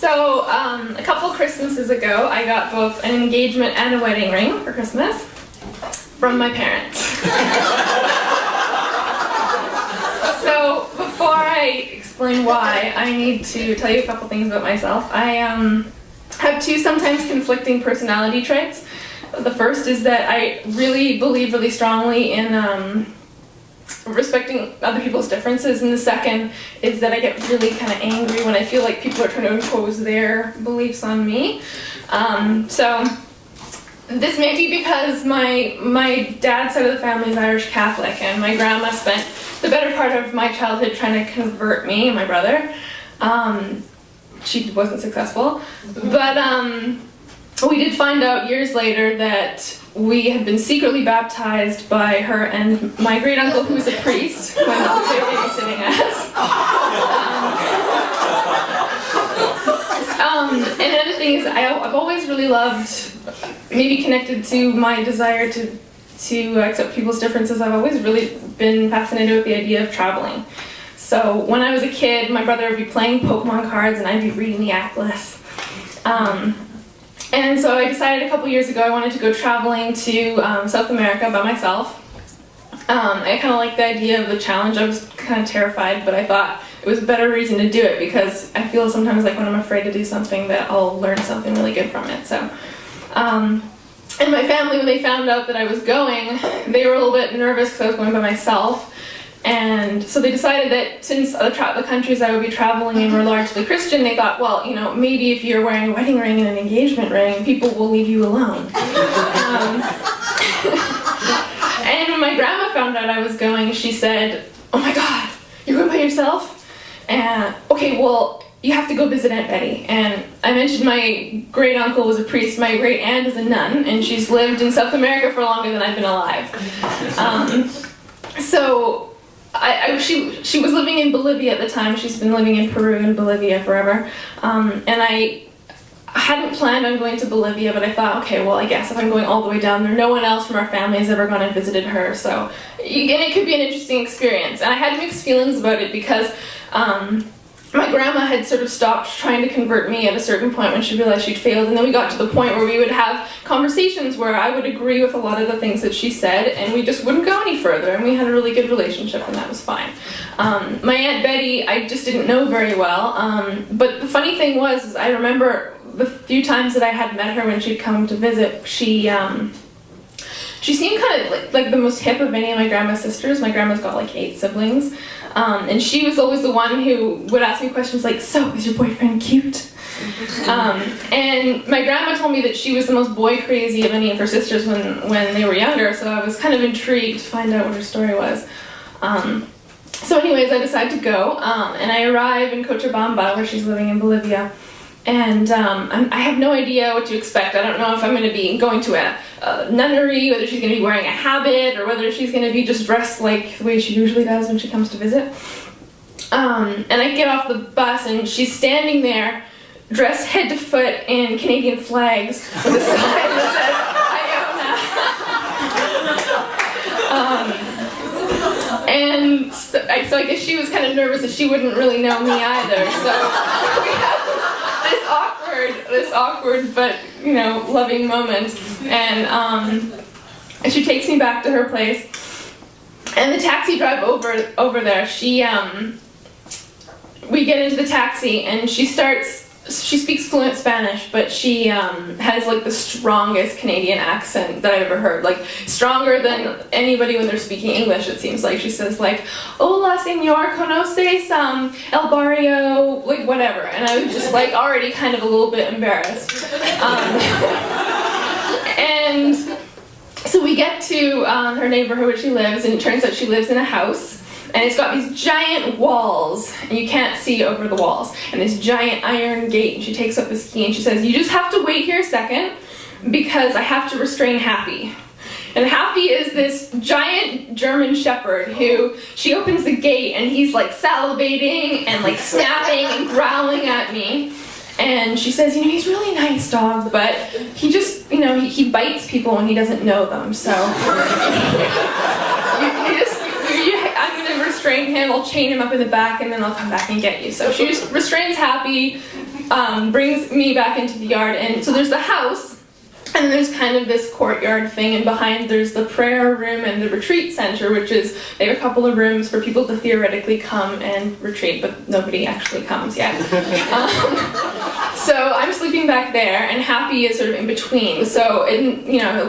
So, a couple Christmases ago, I got both an engagement and a wedding ring for Christmas from my parents. So, before I explain why, I need to tell you a couple things about myself. I have two sometimes conflicting personality traits. The first is that I really believe really strongly in respecting other people's differences, and the second is that I get really kind of angry when I feel like people are trying to impose their beliefs on me. So this may be because my dad's side of the family is Irish Catholic, and my grandma spent the better part of my childhood trying to convert me and my brother. She wasn't successful, but we did find out years later that we had been secretly baptized by her and my great uncle, who was a priest, who I'm not babysitting as. And another thing is, I've always really loved, maybe connected to my desire to accept people's differences, I've always really been fascinated with the idea of traveling. So when I was a kid, my brother would be playing Pokemon cards and I'd be reading the atlas. And so I decided a couple years ago I wanted to go traveling to South America by myself. I kind of liked the idea of the challenge. I was kind of terrified, but I thought it was a better reason to do it because I feel sometimes like when I'm afraid to do something that I'll learn something really good from it. So, and my family, when they found out that I was going, they were a little bit nervous because I was going by myself. And so they decided that since the countries I would be traveling in were largely Christian, they thought, well, you know, maybe if you're wearing a wedding ring and an engagement ring, people will leave you alone. And when my grandma found out I was going, she said, oh my God, you're going by yourself? And okay, well, you have to go visit Aunt Betty. And I mentioned my great uncle was a priest, my great aunt is a nun, and she's lived in South America for longer than I've been alive. So she was living in Bolivia at the time. She's been living in Peru and Bolivia forever. And I hadn't planned on going to Bolivia, but I thought, okay, well, I guess if I'm going all the way down there, no one else from our family has ever gone and visited her. So, again, it could be an interesting experience. And I had mixed feelings about it because my grandma had sort of stopped trying to convert me at a certain point when she realized she'd failed, and then we got to the point where we would have conversations where I would agree with a lot of the things that she said, and we just wouldn't go any further, and we had a really good relationship, and that was fine. My Aunt Betty, I just didn't know very well, but the funny thing was, I remember the few times that I had met her when she'd come to visit, she seemed kind of like the most hip of any of my grandma's sisters. My grandma's got like 8 siblings. And she was always the one who would ask me questions like, so, is your boyfriend cute? And my grandma told me that she was the most boy crazy of any of her sisters when they were younger, so I was kind of intrigued to find out what her story was. So anyways, I decided to go, and I arrive in Cochabamba, where she's living in Bolivia. And I have no idea what to expect. I don't know if I'm going to be going to a nunnery, whether she's going to be wearing a habit, or whether she's going to be just dressed like the way she usually does when she comes to visit. And I get off the bus, and she's standing there, dressed head to foot in Canadian flags, with a sign that says, Iona. And so I guess she was kind of nervous that she wouldn't really know me either. So we have this awkward but, you know, loving moment. And she takes me back to her place. And the taxi drive over there, we get into the taxi and she speaks fluent Spanish, but she has like the strongest Canadian accent that I've ever heard. Like stronger than anybody when they're speaking English, it seems like. She says like, hola señor, conoces el barrio, like whatever. And I was just like already kind of a little bit embarrassed. And so we get to her neighborhood where she lives, and it turns out she lives in a house. And it's got these giant walls, and you can't see over the walls, and this giant iron gate, and she takes up this key, and she says, you just have to wait here a second, because I have to restrain Happy. And Happy is this giant German shepherd who, she opens the gate, and he's like salivating, and like snapping, and growling at me. And she says, you know, he's a really nice dog, but he just, you know, he bites people when he doesn't know them, so I'm going to restrain him, I'll chain him up in the back, and then I'll come back and get you. So she just restrains Happy, brings me back into the yard, and so there's the house, and then there's kind of this courtyard thing, and behind there's the prayer room and the retreat center, which is, they have a couple of rooms for people to theoretically come and retreat, but nobody actually comes yet. So I'm sleeping back there, and Happy is sort of in between. So,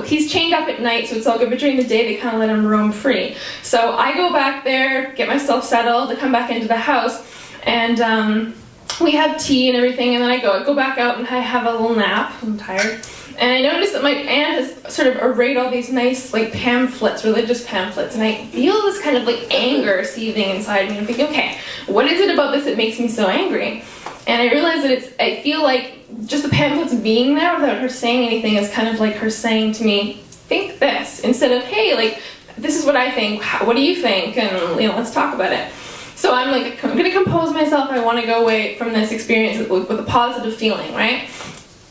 he's chained up at night, so it's all good, but during the day they kind of let him roam free. So I go back there, get myself settled, I come back into the house, and we have tea and everything, and then I go back out and I have a little nap. I'm tired. And I noticed that my aunt has sort of arrayed all these nice, like, pamphlets, religious pamphlets, and I feel this kind of, like, anger seething inside me. I'm thinking, okay, what is it about this that makes me so angry? And I realize that I feel like just the pamphlets being there without her saying anything is kind of like her saying to me, think this, instead of, hey, like, this is what I think, what do you think, and, let's talk about it. So I'm like, I'm gonna compose myself, I want to go away from this experience with a positive feeling, right?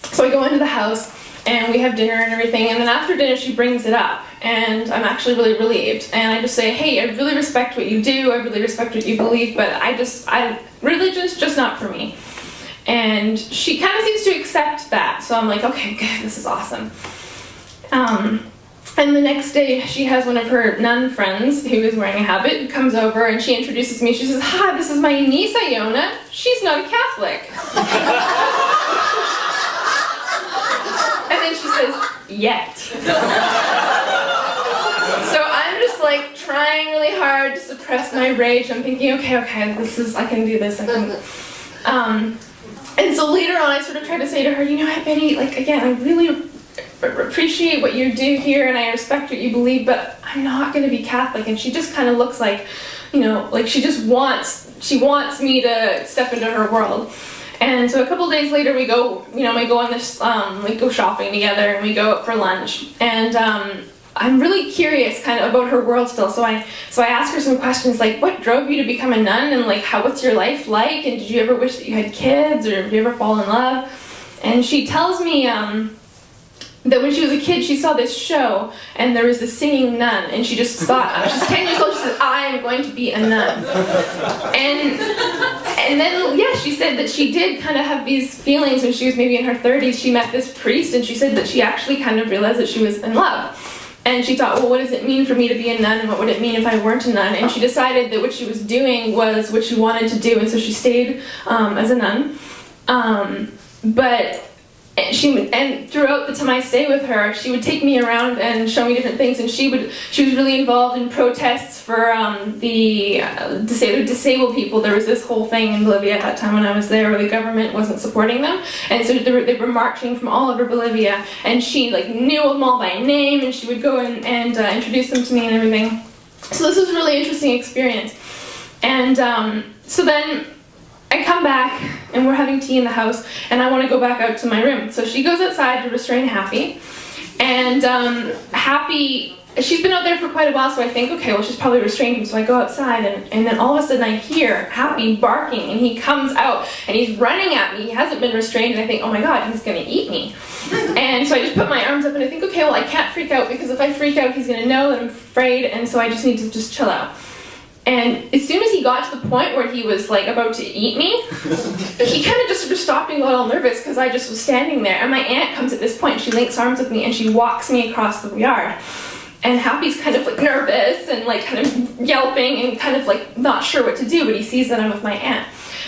So I go into the house, and we have dinner and everything, and then after dinner she brings it up, and I'm actually really relieved, and I just say, hey, I really respect what you do, I really respect what you believe, but religion's just not for me. And she kind of seems to accept that, so I'm like, okay, good, this is awesome. And the next day, she has one of her nun friends, who is wearing a habit, who comes over, and she introduces me, she says, hi, this is my niece, Iona, she's not a Catholic. And then she says, yet. So I'm just like trying really hard to suppress my rage. I'm thinking, okay, I can do this, and so later on I sort of tried to say to her, Betty, like, again, I really appreciate what you do here and I respect what you believe, but I'm not going to be Catholic. And she just kind of looks like, like she wants me to step into her world. And so a couple days later we go, we go on this, we go shopping together, and we go out for lunch. And I'm really curious kind of about her world still, so I ask her some questions like, what drove you to become a nun, and like, what's your life like, and did you ever wish that you had kids, or did you ever fall in love? And she tells me that when she was a kid, she saw this show, and there was this singing nun, and she just thought, she's 10 years old, she said, I am going to be a nun. And then, yeah, she said that she did kind of have these feelings when she was maybe in her 30s. She met this priest, and she said that she actually kind of realized that she was in love. And she thought, well, what does it mean for me to be a nun, and what would it mean if I weren't a nun? And she decided that what she was doing was what she wanted to do, and so she stayed as a nun. But throughout the time I stay with her, she would take me around and show me different things, and she was really involved in protests for the disabled people. There was this whole thing in Bolivia at that time when I was there where the government wasn't supporting them, and so they were marching from all over Bolivia, and she like knew them all by name, and she would go and introduce them to me and everything. So this was a really interesting experience. And so then I come back, and we're having tea in the house, and I want to go back out to my room. So she goes outside to restrain Happy, and Happy, she's been out there for quite a while, so I think, okay, well, she's probably restrained him, so I go outside, and then all of a sudden I hear Happy barking, and he comes out, and he's running at me. He hasn't been restrained, and I think, oh my god, he's going to eat me. And so I just put my arms up, and I think, okay, well, I can't freak out, because if I freak out, he's going to know that I'm afraid, and so I just need to just chill out. And as soon as he got to the point where he was like about to eat me, he kind of just sort of stopped being a little nervous because I just was standing there. And my aunt comes at this point, she links arms with me, and she walks me across the yard. And Happy's kind of like nervous and like kind of yelping and kind of like not sure what to do, but he sees that I'm with my aunt.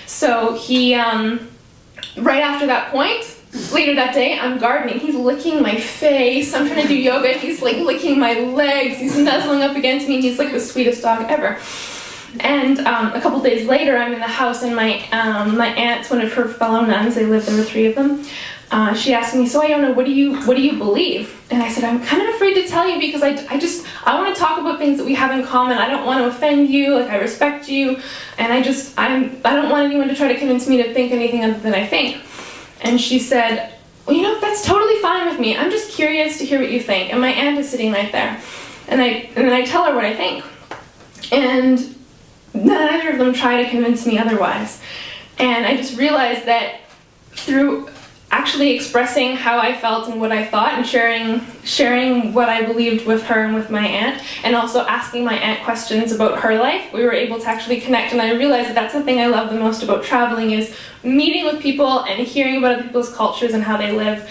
So he, right after that point, later that day, I'm gardening. He's licking my face. I'm trying to do yoga. He's like licking my legs. He's nuzzling up against me. He's like the sweetest dog ever. And a couple days later, I'm in the house, and my aunt's one of her fellow nuns. They lived, there were 3 of them. She asked me, so Iona, what do you believe? And I said, I'm kind of afraid to tell you because I want to talk about things that we have in common. I don't want to offend you. Like, I respect you, and I don't want anyone to try to convince me to think anything other than I think. And she said, well, that's totally fine with me. I'm just curious to hear what you think. And my aunt is sitting right there. And then I tell her what I think. And neither of them try to convince me otherwise. And I just realized that through actually expressing how I felt and what I thought, and sharing what I believed with her and with my aunt, and also asking my aunt questions about her life. We were able to actually connect, and I realized that that's the thing I love the most about traveling, is meeting with people and hearing about other people's cultures and how they live.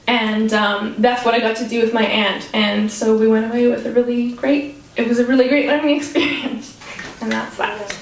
And that's what I got to do with my aunt, and so we went away with it was a really great learning experience, and that's that.